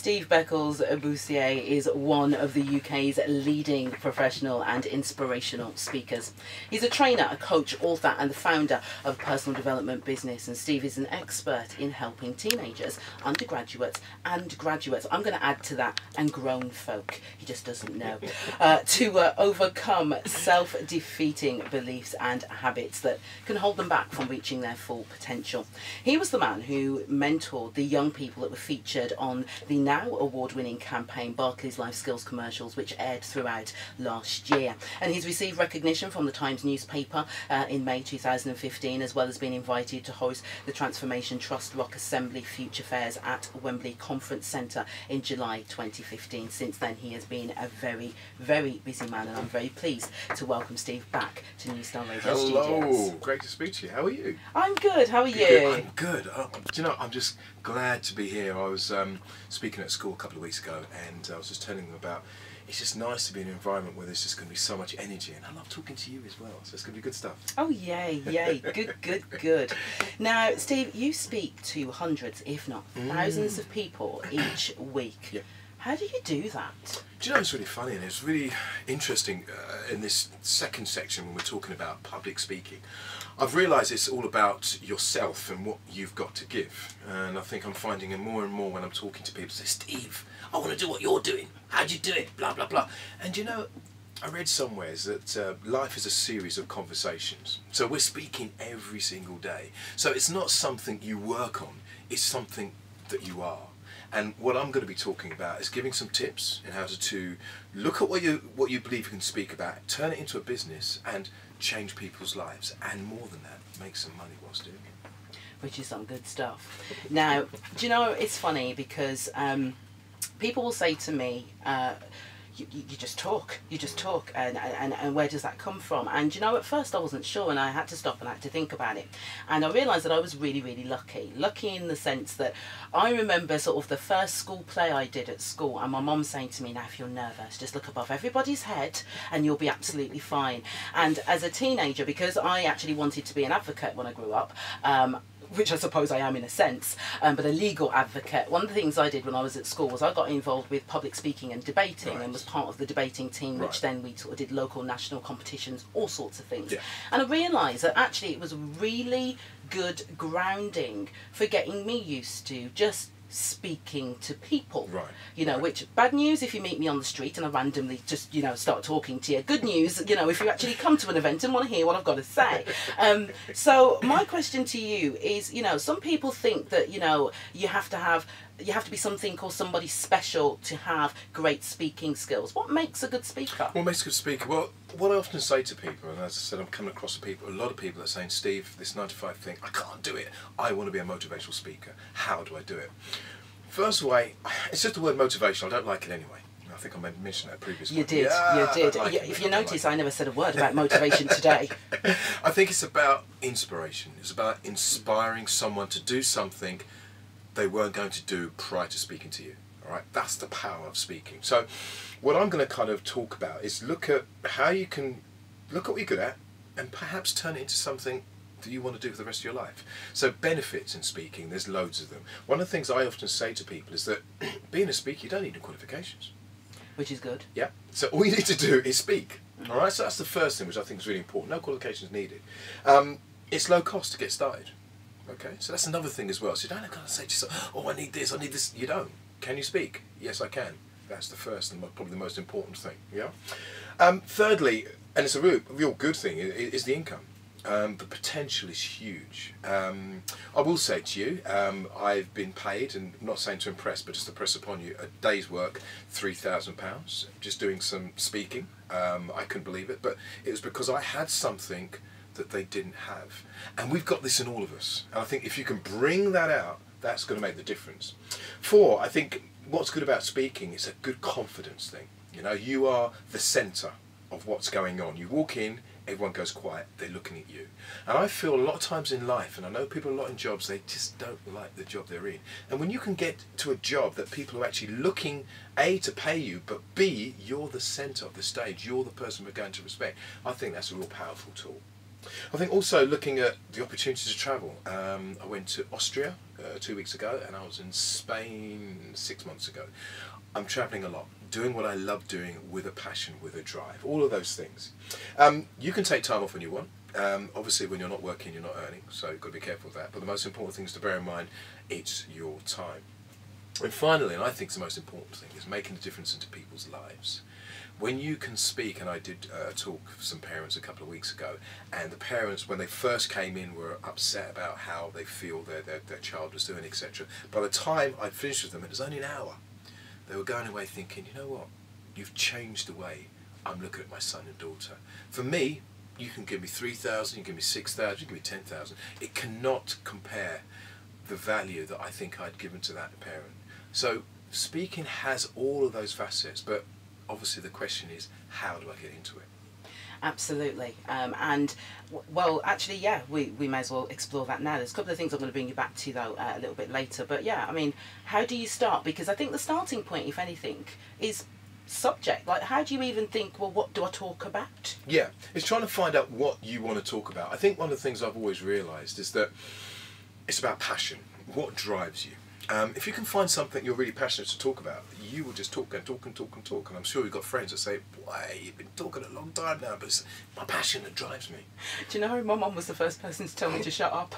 Steve Beckles Ebusua is one of the UK's leading professional and inspirational speakers. He's a trainer, a coach, author and the founder of a personal development business, and Steve is an expert in helping teenagers, undergraduates and graduates, I'm going to add to that, and grown folk, he just doesn't know, to overcome self-defeating beliefs and habits that can hold them back from reaching their full potential. He was the man who mentored the young people that were featured on the now award-winning campaign Barclays Life Skills Commercials, which aired throughout last year. And he's received recognition from the Times newspaper in May 2015, as well as being invited to host the Transformation Trust Rock Assembly Future Fairs at Wembley Conference Centre in July 2015. Since then, he has been a very, very busy man, and I'm very pleased to welcome Steve back to New Star Radio Studios. Hello, great to speak to you. How are you? I'm good. How are you? I'm good. Do you know, I'm just glad to be here. I was speaking at school a couple of weeks ago, and I was just telling them about it's just nice to be in an environment where there's just going to be so much energy, and I love talking to you as well, so it's going to be good stuff. Oh yay, yay, good, good, good. Now, Steve, you speak to hundreds, if not thousands of people each week. Yep. How do you do that? Do you know, it's really funny, and it's really interesting in this second section when we're talking about public speaking. I've realised it's all about yourself and what you've got to give, and I think I'm finding it more and more when I'm talking to people. Say, Steve, I want to do what you're doing. How do you do it? Blah blah blah. And you know, I read somewhere that life is a series of conversations. So we're speaking every single day. So it's not something you work on. It's something that you are. And what I'm going to be talking about is giving some tips in how to look at what you believe you can speak about, turn it into a business, and change people's lives, and more than that, make some money whilst doing it. Which is some good stuff. Now, do you know, it's funny because people will say to me, you just talk, and where does that come from? And you know, at first I wasn't sure, and I had to stop and I had to think about it, and I realised that I was really, really lucky in the sense that I remember sort of the first school play I did at school, and my mum saying to me, now if you're nervous, just look above everybody's head and you'll be absolutely fine. And as a teenager, because I actually wanted to be an advocate when I grew up, which I suppose I am in a sense, but a legal advocate. One of the things I did when I was at school was I got involved with public speaking and debating, and was part of the debating team, which then we sort of did local, national competitions, all sorts of things. And I realised that actually it was really good grounding for getting me used to just speaking to people, you know, which bad news if you meet me on the street and I randomly just, you know, start talking to you. Good news, you know, if you actually come to an event and want to hear what I've got to say. So my question to you is, you know, some people think that, you know, you have to be something or somebody special to have great speaking skills. What makes a good speaker? What makes a good speaker? Well, what I often say to people, and as I said, I'm coming across a lot of people that are saying, Steve, this 9 to 5 thing, I can't do it. I want to be a motivational speaker. How do I do it? First of all, it's just the word motivational. I don't like it anyway. I think I mentioned that previously. You did, you did. If you notice, I never said a word about motivation today. I think it's about inspiration. It's about inspiring someone to do something they weren't going to do prior to speaking to you. All right, that's the power of speaking. So what I'm going to kind of talk about is look at how you can look at what you're good at and perhaps turn it into something that you want to do for the rest of your life. So benefits in speaking, there's loads of them. One of the things I often say to people is that being a speaker, you don't need any qualifications. Which is good. Yeah, so all you need to do is speak. All right, so that's the first thing which I think is really important. No qualifications needed. It's low cost to get started. Okay, so that's another thing as well. So you don't have to say to yourself, oh, I need this. You don't. Can you speak? Yes, I can. That's the first and probably the most important thing. Yeah. Thirdly, and it's a real good thing, is the income. The potential is huge. I will say to you, I've been paid, and I'm not saying to impress, but just to press upon you, a day's work, £3,000, just doing some speaking. I couldn't believe it, but it was because I had something that they didn't have. And we've got this in all of us. And I think if you can bring that out, that's going to make the difference. 4, I think what's good about speaking is a good confidence thing. You know, you are the centre of what's going on. You walk in, everyone goes quiet, they're looking at you. And I feel a lot of times in life, and I know people a lot in jobs, they just don't like the job they're in. And when you can get to a job that people are actually looking, A, to pay you, but B, you're the centre of the stage, you're the person we're going to respect, I think that's a real powerful tool. I think also looking at the opportunities to travel. I went to Austria 2 weeks ago, and I was in Spain 6 months ago. I'm travelling a lot, doing what I love doing with a passion, with a drive, all of those things. You can take time off when you want. Obviously when you're not working, you're not earning, so you've got to be careful of that. But the most important thing is to bear in mind, it's your time. And finally, and I think it's the most important thing, is making a difference into people's lives. When you can speak, and I did a talk for some parents a couple of weeks ago, and the parents, when they first came in, were upset about how they feel their child was doing, etc. By the time I finished with them, it was only an hour. They were going away thinking, you know what, you've changed the way I'm looking at my son and daughter. For me, you can give me 3,000, you can give me 6,000, you can give me 10,000. It cannot compare the value that I think I'd given to that parent. So speaking has all of those facets, but obviously the question is, how do I get into it? Absolutely. And well, actually, yeah, we may as well explore that now. There's a couple of things I'm going to bring you back to, though, a little bit later. But yeah, I mean, how do you start? Because I think the starting point, if anything, is subject. Like, how do you even think, well, what do I talk about? Yeah, it's trying to find out what you want to talk about. I think one of the things I've always realised is that it's about passion. What drives you? If you can find something you're really passionate to talk about, you will just talk and talk and talk and talk. And I'm sure you've got friends that say, "Why, you've been talking a long time now, but it's my passion that drives me." Do you know, my mum was the first person to tell me to shut up.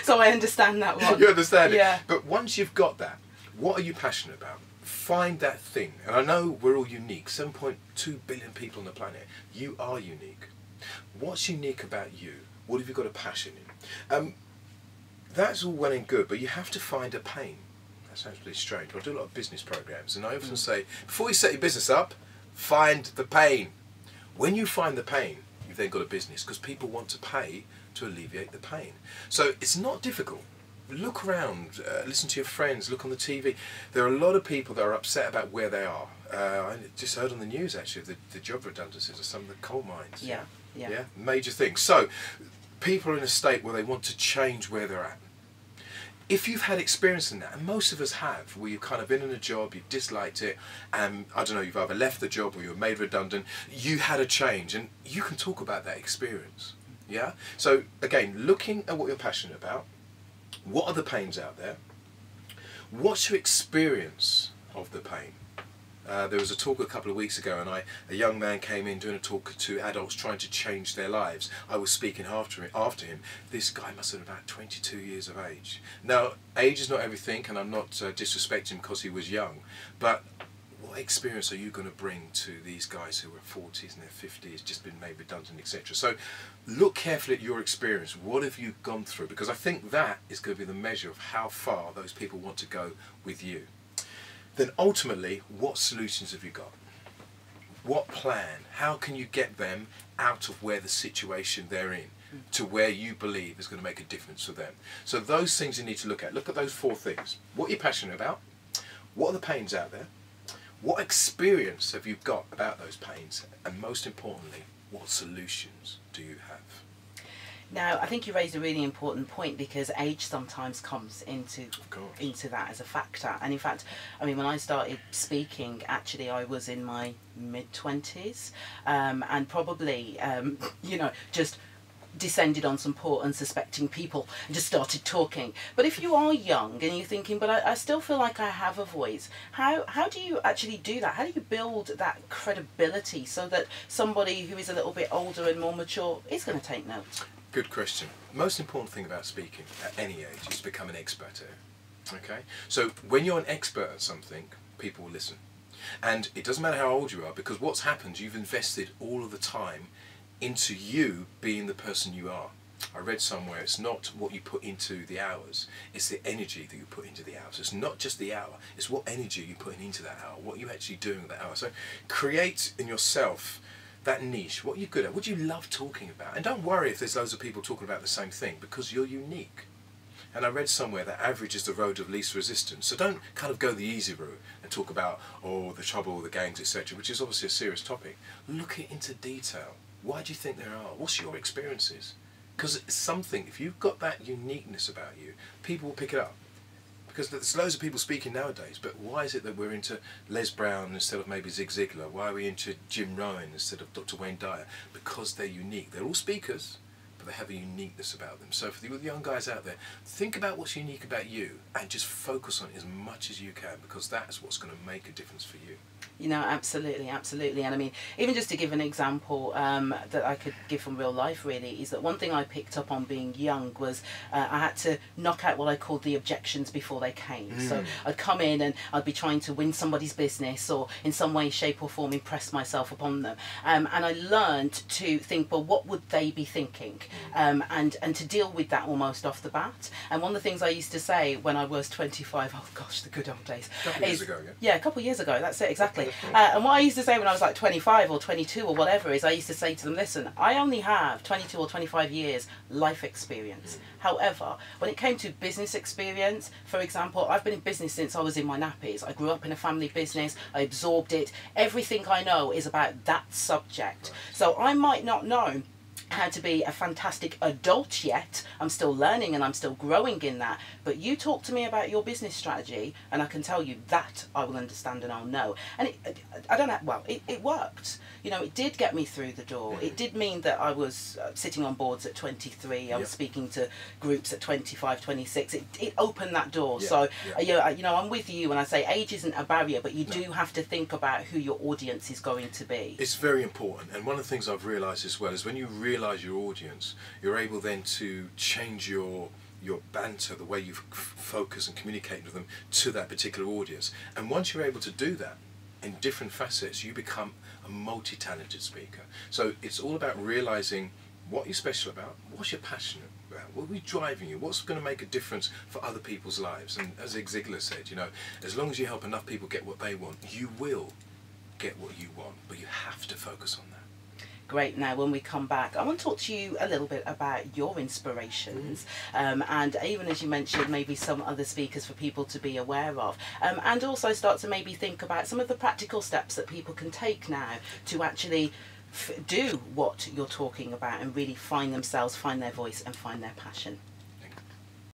So I understand that one. You understand it? Yeah. But once you've got that, what are you passionate about? Find that thing. And I know we're all unique. 7.2 billion people on the planet. You are unique. What's unique about you? What have you got a passion in? That's all well and good, but you have to find a pain. That sounds really strange, but I do a lot of business programs, and I often say, before you set your business up, find the pain. When you find the pain, you've then got a business, because people want to pay to alleviate the pain. So it's not difficult. Look around, listen to your friends, look on the TV. There are a lot of people that are upset about where they are. I just heard on the news, actually, the job redundancies of some of the coal mines. Yeah. Major things. So people are in a state where they want to change where they're at. If you've had experience in that, and most of us have, where you've kind of been in a job, you've disliked it, and I don't know, you've either left the job or you were made redundant, you had a change, and you can talk about that experience. Yeah? So again, looking at what you're passionate about, what are the pains out there? What's your experience of the pain? There was a talk a couple of weeks ago, and a young man came in doing a talk to adults trying to change their lives. I was speaking after him. This guy must have been about 22 years of age. Now, age is not everything, and I'm not disrespecting him because he was young, but what experience are you going to bring to these guys who are 40s and their 50s, just been made redundant, etc.? So look carefully at your experience. What have you gone through? Because I think that is going to be the measure of how far those people want to go with you. Then ultimately, what solutions have you got? What plan? How can you get them out of where the situation they're in to where you believe is going to make a difference for them? So those things you need to look at. Look at those 4 things. What you're passionate about. What are the pains out there? What experience have you got about those pains? And most importantly, what solutions do you have? Now, I think you raised a really important point, because age sometimes comes into that as a factor. And in fact, I mean, when I started speaking, actually I was in my mid-20s, and probably, you know, just descended on some poor unsuspecting people and just started talking. But if you are young and you're thinking, but I still feel like I have a voice, how do you actually do that? How do you build that credibility so that somebody who is a little bit older and more mature is going to take notes? Good question. Most important thing about speaking at any age is to become an expert at it. Okay? So when you're an expert at something, people will listen. And it doesn't matter how old you are, because what's happened, you've invested all of the time into you being the person you are. I read somewhere, it's not what you put into the hours, it's the energy that you put into the hours. It's not just the hour, it's what energy you're putting into that hour, what you're actually doing with that hour. So create in yourself that niche, what you're good at, what you love talking about. And don't worry if there's loads of people talking about the same thing, because you're unique. And I read somewhere that average is the road of least resistance. So don't kind of go the easy route and talk about, oh, the trouble, the gangs, etc., which is obviously a serious topic. Look it into detail. Why do you think there are? What's your experiences? Because it's something, if you've got that uniqueness about you, people will pick it up. Because there's loads of people speaking nowadays, but why is it that we're into Les Brown instead of maybe Zig Ziglar? Why are we into Jim Rohn instead of Dr. Wayne Dyer? Because they're unique. They're all speakers, but they have a uniqueness about them. So for the young guys out there, think about what's unique about you and just focus on it as much as you can, because that's what's going to make a difference for you. You know, absolutely, absolutely. And I mean, even just to give an example that I could give from real life, really, is that one thing I picked up on being young was I had to knock out what I called the objections before they came. So I'd come in and I'd be trying to win somebody's business or in some way, shape or form impress myself upon them. And I learned to think, well, what would they be thinking? And to deal with that almost off the bat. And one of the things I used to say when I was 25, oh gosh, the good old days. A couple of years ago, yeah? Yeah, a couple of years ago, that's it, exactly. And what I used to say when I was like 25 or 22 or whatever is I used to say to them, listen, I only have 22 or 25 years life experience. However, when it came to business experience, for example, I've been in business since I was in my nappies. I grew up in a family business, I absorbed it. Everything I know is about that subject. So I might not know how to be a fantastic adult yet. I'm still learning and I'm still growing in that. But you talk to me about your business strategy and I can tell you that I will understand and I'll know. And I don't know, well, it worked. You know, it did get me through the door. It did mean that I was sitting on boards at 23. I was speaking to groups at 25, 26. It opened that door. So, you know, I'm with you when I say age isn't a barrier, but you do have to think about who your audience is going to be. It's very important. And one of the things I've realised as well is when you realise your audience, you're able then to change your banter, the way you focus and communicate with them to that particular audience. And once you're able to do that in different facets, you become a multi-talented speaker. So it's all about realising what you're special about, what's you're passionate about, what are driving you, what's going to make a difference for other people's lives. And as Zig Ziglar said, you know, as long as you help enough people get what they want, you will get what you want, but you have to focus on that. Great. Now, when we come back, I want to talk to you a little bit about your inspirations, and even as you mentioned, maybe some other speakers for people to be aware of, and also start to maybe think about some of the practical steps that people can take now to actually do what you're talking about and really find themselves, find their voice and find their passion.